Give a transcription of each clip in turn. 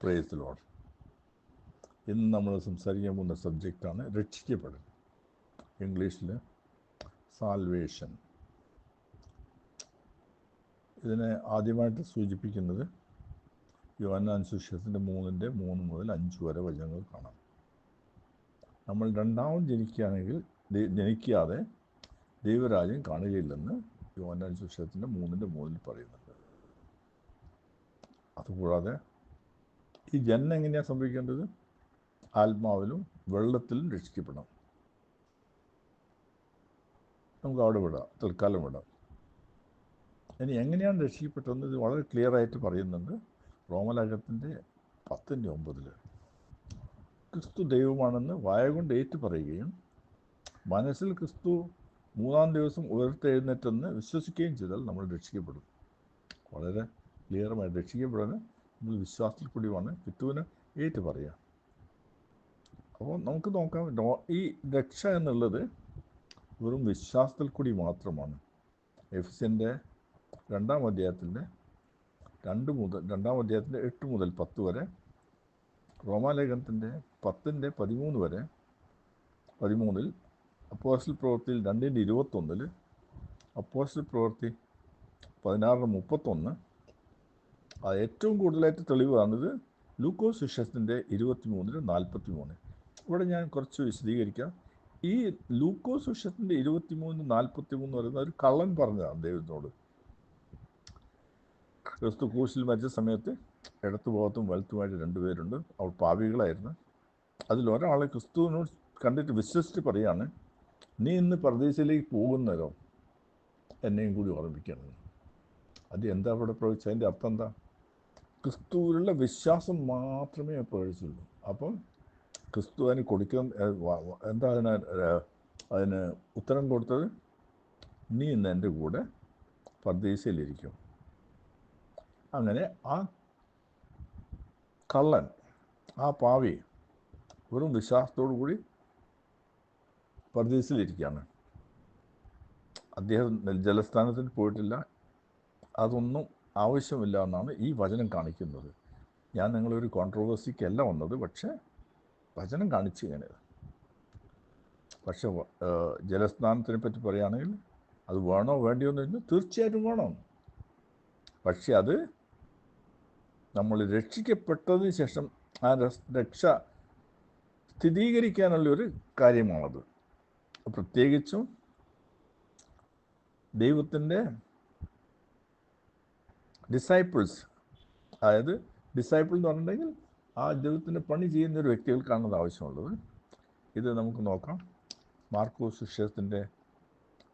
Praise the Lord. ഇന്ന് നമ്മൾ സംസാരിക്കാൻ പോകുന്ന സബ്ജക്റ്റാണ് രക്ഷിക്കപ്പെടൽ. ഇംഗ്ലീഷിൽ സാൽവേഷൻ. ഇതിനെ ആദ്യമായിട്ട് സൂചിപ്പിക്കുന്നത് യോഹന്നാൻ സുവിശേഷത്തിൻ്റെ 3 മുതൽ 5 വരെ വചനങ്ങൾ കാണാം. നമ്മൾ രണ്ടാമത് ജനിക്കാതെ ദൈവരാജ്യം കാണുകയില്ലെന്ന് യോഹന്നാൻ സുവിശേഷത്തിൻ്റെ 3 പറയുന്നുണ്ട്. അതുകൂടാതെ ഈ ജനനം എങ്ങനെയാണ് സംഭവിക്കേണ്ടത്? ആത്മാവിലും വെള്ളത്തിലും രക്ഷിക്കപ്പെടണം. നമുക്ക് അവിടെ വിടാം, തൽക്കാലം വിടാം. ഇനി എങ്ങനെയാണ് രക്ഷിക്കപ്പെട്ടതെന്ന് ഇത് വളരെ ക്ലിയറായിട്ട് പറയുന്നുണ്ട്. റോമലേഖനത്തിൻ്റെ 10:9 ക്രിസ്തു ദൈവമാണെന്ന് വായ കൊണ്ട് ഏറ്റു പറയുകയും മനസ്സിൽ ക്രിസ്തു 3-ാം ദിവസം ഉയർത്തെഴുന്നേറ്റെന്ന് വിശ്വസിക്കുകയും ചെയ്താൽ നമ്മൾ രക്ഷിക്കപ്പെടും. വളരെ ക്ലിയറുമായി രക്ഷിക്കപ്പെടാൻ നമ്മൾ വിശ്വാസത്തിൽ കൂടിയാണ് ക്രിസ്തുവിനെ ഏറ്റു പറയുക. അപ്പോൾ നമുക്ക് നോക്കാം, ഈ രക്ഷ എന്നുള്ളത് വെറും വിശ്വാസത്തിൽ കൂടി മാത്രമാണ്. എഫെസ്യൻ്റെ 2-ാം അധ്യായത്തിൻ്റെ 8 മുതൽ 10 വരെ, റോമാലേഖനത്തിൻ്റെ 10:13 വരെ, 13 അപ്പോസ്റ്റൽ പ്രവൃത്തിയിൽ 2:21, അപ്പോസ്റ്റൽ പ്രവൃത്തി 16:31. അത് ഏറ്റവും കൂടുതലായിട്ട് തെളിവാണിത് ലൂക്കോസ് സുവിശേഷത്തിൻ്റെ 23:43. ഇവിടെ ഞാൻ കുറച്ച് വിശദീകരിക്കാം. ഈ ലൂക്കോസ് സുവിശേഷത്തിൻ്റെ 23:43 പറയുന്ന ഒരു കള്ളൻ പറഞ്ഞതാണ് ദൈവത്തിനോട്. ക്രിസ്തു ക്രൂശിൽ മരിച്ച സമയത്ത് ഇടത്തു ഭാഗത്തും വലത്തുമായിട്ട് 2 പേരുണ്ട്. അവർ പാപികളായിരുന്നു. അതിലൊരാൾ ക്രിസ്തുവിനോട് കണ്ടിട്ട് വിശ്വസിച്ച് പറയാണ്, നീ ഇന്ന് പർദീസയിലേക്ക് പോകുന്നതോ എന്നെയും കൂടി ഓർമ്മിക്കണം. അത് എന്താ അവിടെ പ്രവചിച്ചത്? അതിൻ്റെ അർത്ഥം എന്താ? ക്രിസ്തുവിലുള്ള വിശ്വാസം മാത്രമേ പ്രവചിച്ചുള്ളൂ. അപ്പം ക്രിസ്തു അതിന് എന്താ അതിന് ഉത്തരം കൊടുത്തത്? നീ ഇന്ന് എൻ്റെ കൂടെ പർദീസയിലിരിക്കും. അങ്ങനെ ആ കള്ളൻ, ആ പാവി വെറും വിശ്വാസത്തോടു കൂടി പർദീസയിലിരിക്കുകയാണ്. അദ്ദേഹം ജലസ്ഥാനത്തിന് പോയിട്ടില്ല. അതൊന്നും ആവശ്യമില്ല എന്നാണ് ഈ വചനം കാണിക്കുന്നത്. ഞാൻ നിങ്ങളൊരു കോൺട്രവേഴ്സിക്കല്ല വന്നത്, പക്ഷേ വചനം കാണിച്ചു ഇങ്ങനെ. പക്ഷെ ജലസ്നാനത്തിനെ പറ്റി പറയുകയാണെങ്കിൽ അത് വേണോ വേണ്ടിയോ എന്ന് ചോദിച്ചാൽ തീർച്ചയായിട്ടും വേണം. പക്ഷെ അത് നമ്മൾ രക്ഷിക്കപ്പെട്ടതിന് ശേഷം ആ രക്ഷ സ്ഥിരീകരിക്കാനുള്ളൊരു കാര്യമാണത്. പ്രത്യേകിച്ചും ദൈവത്തിൻ്റെ ഡിസൈപ്പിൾസ്, അതായത് ഡിസൈപ്പിൾ എന്ന് പറഞ്ഞിട്ടുണ്ടെങ്കിൽ ആ ദൈവത്തിൻ്റെ പണി ചെയ്യുന്നൊരു വ്യക്തികൾക്കാണ് അത് ആവശ്യമുള്ളത്. ഇത് നമുക്ക് നോക്കാം. മാർക്കോസ് സുവിശേഷത്തിൻ്റെ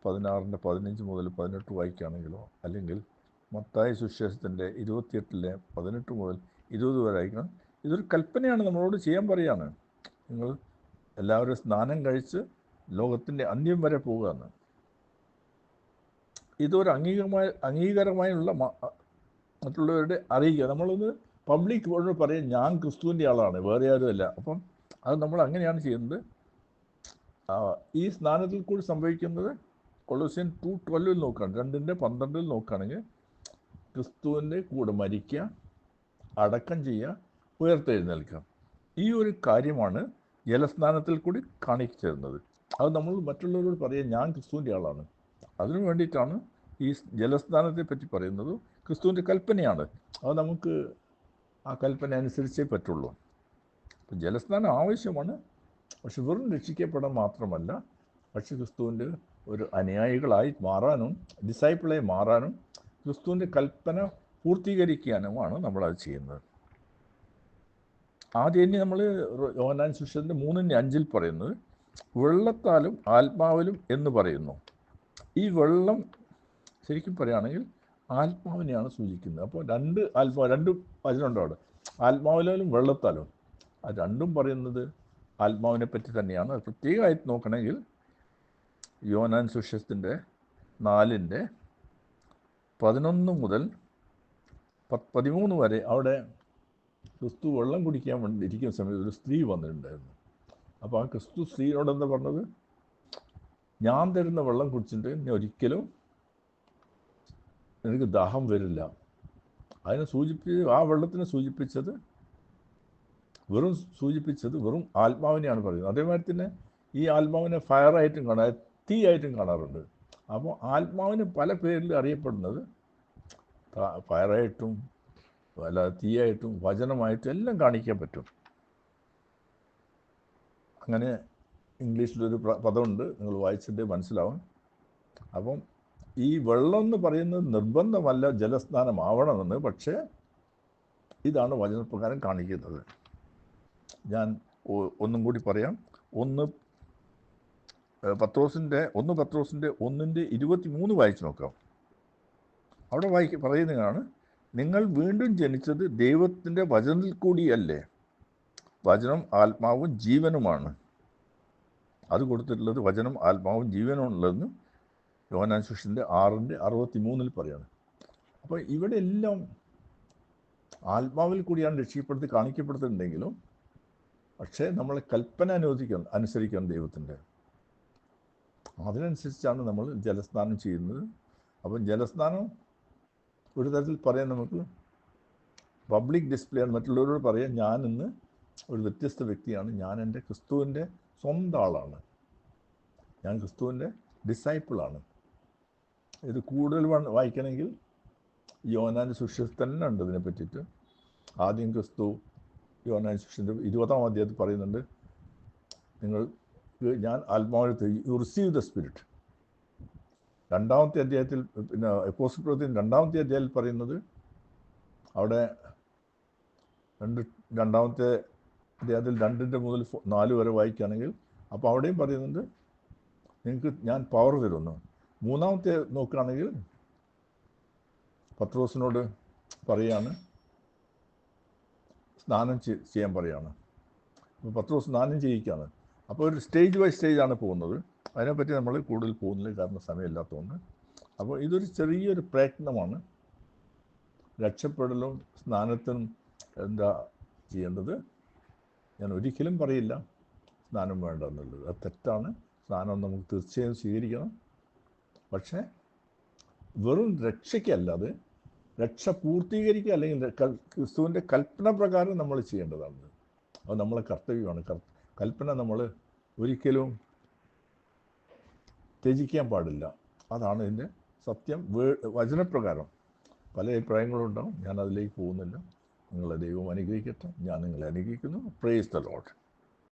16:15 മുതൽ 18 വായിക്കുകയാണെങ്കിലോ, അല്ലെങ്കിൽ മത്തായി സുവിശേഷത്തിൻ്റെ 28:18 മുതൽ 20 വരെ വായിക്കണം. ഇതൊരു കൽപ്പനയാണ്, നമ്മളോട് ചെയ്യാൻ പറയുകയാണ്. നിങ്ങൾ എല്ലാവരും സ്നാനം കഴിച്ച് ലോകത്തിൻ്റെ അന്ത്യം വരെ പോകുകയെന്ന്. ഇതൊരു അംഗീകാരമായുള്ള മറ്റുള്ളവരുടെ അറിയിക്കുക. നമ്മളൊന്ന് പബ്ലിക് കൊണ്ട് പറയും, ഞാൻ ക്രിസ്തുവിൻ്റെ ആളാണ്, വേറെ ആരുമല്ല. അപ്പം അത് നമ്മൾ അങ്ങനെയാണ് ചെയ്യുന്നത്. ഈ സ്നാനത്തിൽ കൂടി സംഭവിക്കുന്നത് കൊളോസ്യൻ 2:12 നോക്കുകയാണ്, 2:12 നോക്കുകയാണെങ്കിൽ ക്രിസ്തുവിൻ്റെ കൂടെ മരിക്കുക, അടക്കം ചെയ്യുക, ഉയർത്തെഴുന്നേൽക്കുക. ഈ ഒരു കാര്യമാണ് ജലസ്നാനത്തിൽ കൂടി കാണിച്ചിരുന്നത്. അത് നമ്മൾ മറ്റുള്ളവരോട് പറയാം, ഞാൻ ക്രിസ്തുവിൻ്റെ ആളാണ്. അതിനു വേണ്ടിയിട്ടാണ് ഈ ജലസ്നാനത്തെ പറ്റി പറയുന്നത്. ക്രിസ്തുവിൻ്റെ കൽപ്പനയാണ്. അത് നമുക്ക് ആ കൽപ്പന അനുസരിച്ചേ പറ്റുള്ളൂ. അപ്പം ജലസ്നാനം ആവശ്യമാണ്. പക്ഷെ വെറും രക്ഷിക്കപ്പെടാൻ മാത്രമല്ല, പക്ഷെ ക്രിസ്തുവിൻ്റെ ഒരു അനുയായികളായി മാറാനും ഡിസൈപ്പിളായി മാറാനും ക്രിസ്തുവിൻ്റെ കൽപ്പന പൂർത്തീകരിക്കാനുമാണ് നമ്മളത് ചെയ്യുന്നത്. ആദ്യം ഇനി നമ്മൾ യോഹന്നാൻ സുവിശേഷത്തിൻ്റെ 3:5 പറയുന്നത് വെള്ളത്താലും ആത്മാവിലും എന്ന് പറയുന്നു. ഈ വെള്ളം ശരിക്കും പറയുകയാണെങ്കിൽ ആത്മാവിനെയാണ് സൂചിക്കുന്നത്. അപ്പോൾ രണ്ട് വചനമുണ്ട് അവിടെ, ആത്മാവിലും വെള്ളത്താലും. അത് രണ്ടും പറയുന്നത് ആത്മാവിനെ പറ്റി തന്നെയാണ്. അത് പ്രത്യേകമായിട്ട് നോക്കണമെങ്കിൽ യോഹന്നാൻ സുവിശേഷത്തിൻ്റെ 4:11 മുതൽ 13 വരെ, അവിടെ ക്രിസ്തു വെള്ളം കുടിക്കാൻ വേണ്ടി ഇരിക്കുന്ന സമയത്ത് ഒരു സ്ത്രീ വന്നിട്ടുണ്ടായിരുന്നു. അപ്പോൾ ആ ക്രിസ്തു സ്ത്രീയോട് എന്താ പറഞ്ഞത്? ഞാൻ തരുന്ന വെള്ളം കുടിച്ചിട്ട് ഇനി ഒരിക്കലും എനിക്ക് ദാഹം വരില്ല. അതിനെ ആ വെള്ളത്തിനെ സൂചിപ്പിച്ചത് വെറും സൂചിപ്പിച്ചത് വെറും ആത്മാവിനെയാണ് പറയുന്നത്. അതേമാതിരി തന്നെ ഈ ആത്മാവിനെ ഫയറായിട്ടും കാണാം, തീ ആയിട്ടും കാണാറുണ്ട്. അപ്പോൾ ആത്മാവിന് പല പേരിൽ അറിയപ്പെടുന്നത് ഫയറായിട്ടും അല്ല തീയായിട്ടും വചനമായിട്ടും എല്ലാം കാണിക്കാൻ പറ്റും. അങ്ങനെ ഇംഗ്ലീഷിലൊരു പദമുണ്ട്, നിങ്ങൾ വായിച്ചിട്ട് മനസ്സിലാവും. അപ്പം ഈ വെള്ളം എന്ന് പറയുന്നത് നിർബന്ധമല്ല ജലസ്നാനമാവണമെന്ന്, പക്ഷേ ഇതാണ് വചനപ്രകാരം കാണിക്കുന്നത്. ഞാൻ ഒന്നും കൂടി പറയാം. 1 പത്രോസിൻ്റെ 1:23 വായിച്ചു നോക്കാം. അവിടെ പറയുന്നതാണ്, നിങ്ങൾ വീണ്ടും ജനിച്ചത് ദൈവത്തിൻ്റെ വചനത്തിൽ കൂടിയല്ലേ. വചനം ആത്മാവും ജീവനുമാണ്. അത് കൊടുത്തിട്ടുള്ളത് വചനം ആത്മാവും ജീവനുമുള്ളതെന്ന് യോഹന്നാൻ സുവിശേഷത്തിൻ്റെ 6:63 പറയാണ്. അപ്പോൾ ഇവിടെ എല്ലാം ആത്മാവിൽ കൂടിയാണ് രക്ഷിക്കപ്പെടുത്തി കാണിക്കപ്പെടുത്തുന്നുണ്ടെങ്കിലും, പക്ഷേ നമ്മളെ കൽപ്പന അനുസരിക്കണം ദൈവത്തിൻ്റെ. അതിനനുസരിച്ചാണ് നമ്മൾ ജലസ്നാനം ചെയ്യുന്നത്. അപ്പം ജലസ്നാനം ഒരു തരത്തിൽ പറയാൻ നമുക്ക് പബ്ലിക് ഡിസ്പ്ലേ ആണ്. മറ്റുള്ളവരോട് പറയാം, ഞാനിന്ന് ഒരു വ്യത്യസ്ത വ്യക്തിയാണ്, ഞാൻ എൻ്റെ ക്രിസ്തുവിൻ്റെ സ്വന്തം ആളാണ്, ഞാൻ ക്രിസ്തുവിൻ്റെ ഡിസൈപ്പിളാണ്. ഇത് കൂടുതൽ വായിക്കണമെങ്കിൽ യോഹന്നാൻ്റെ സുവിശേഷത്തിൽ തന്നെ ഉണ്ട് ഇതിനെ പറ്റിയിട്ട്. ആദ്യം ക്രിസ്തു യോഹന്നാൻ്റെ സുവിശേഷത്തിൻ്റെ 20-ാം അധ്യായത്തിൽ പറയുന്നുണ്ട്, ഞാൻ ആത്മാവിനെ യു റിസീവ് ദ സ്പിരിറ്റ്. 2-ാമത്തെ അധ്യായത്തിൽ, പിന്നെ അപ്പോസ്തല പ്രവൃത്തിയുടെ 2-ാമത്തെ അധ്യായത്തിൽ പറയുന്നത്, അവിടെ 2-ാമത്തെ അധ്യായത്തിൽ 2 മുതൽ 4 വരെ വായിക്കുകയാണെങ്കിൽ, അപ്പോൾ അവിടെയും പറയുന്നുണ്ട് നിങ്ങൾക്ക് ഞാൻ പവർ തരുന്നു. 3-ാമത്തെ നോക്കുകയാണെങ്കിൽ പത്രോസിനോട് പറയാണ്, സ്നാനം ചെയ്യാൻ പറയാണ്. അപ്പോൾ പത്രോസ് സ്നാനം ചെയ്യിക്കുകയാണ്. അപ്പോൾ ഒരു സ്റ്റേജ് ബൈ സ്റ്റേജാണ് പോകുന്നത്. അതിനെപ്പറ്റി നമ്മൾ കൂടുതൽ പോകുന്നില്ല, കാരണം സമയമില്ലാത്തതുകൊണ്ട്. അപ്പോൾ ഇതൊരു ചെറിയൊരു പ്രയത്നമാണ്. രക്ഷപ്പെടലും സ്നാനത്തിനും എന്താ ചെയ്യേണ്ടത്? ഞാൻ ഒരിക്കലും പറയില്ല സ്നാനം വേണ്ട എന്നുള്ളത്, അത് തെറ്റാണ്. സ്നാനം നമുക്ക് തീർച്ചയായും സ്വീകരിക്കണം. പക്ഷേ വെറും രക്ഷയ്ക്കല്ലാതെ രക്ഷ പൂർത്തീകരിക്കുക, അല്ലെങ്കിൽ ക്രിസ്തുവിൻ്റെ കൽപ്പന പ്രകാരം നമ്മൾ ചെയ്യേണ്ടതാണ്. അത് നമ്മളെ കർത്തവ്യമാണ്. കൽപ്പന നമ്മൾ ഒരിക്കലും ത്യജിക്കാൻ പാടില്ല. അതാണ് ഇതിൻ്റെ സത്യം. വചനപ്രകാരം പല അഭിപ്രായങ്ങളുണ്ടാവും, ഞാൻ അതിലേക്ക് പോകുന്നില്ല. നിങ്ങളെ ദൈവം അനുഗ്രഹിക്കട്ടെ. ഞാൻ നിങ്ങളെ അനുഗ്രഹിക്കുന്നു. Praise the Lord.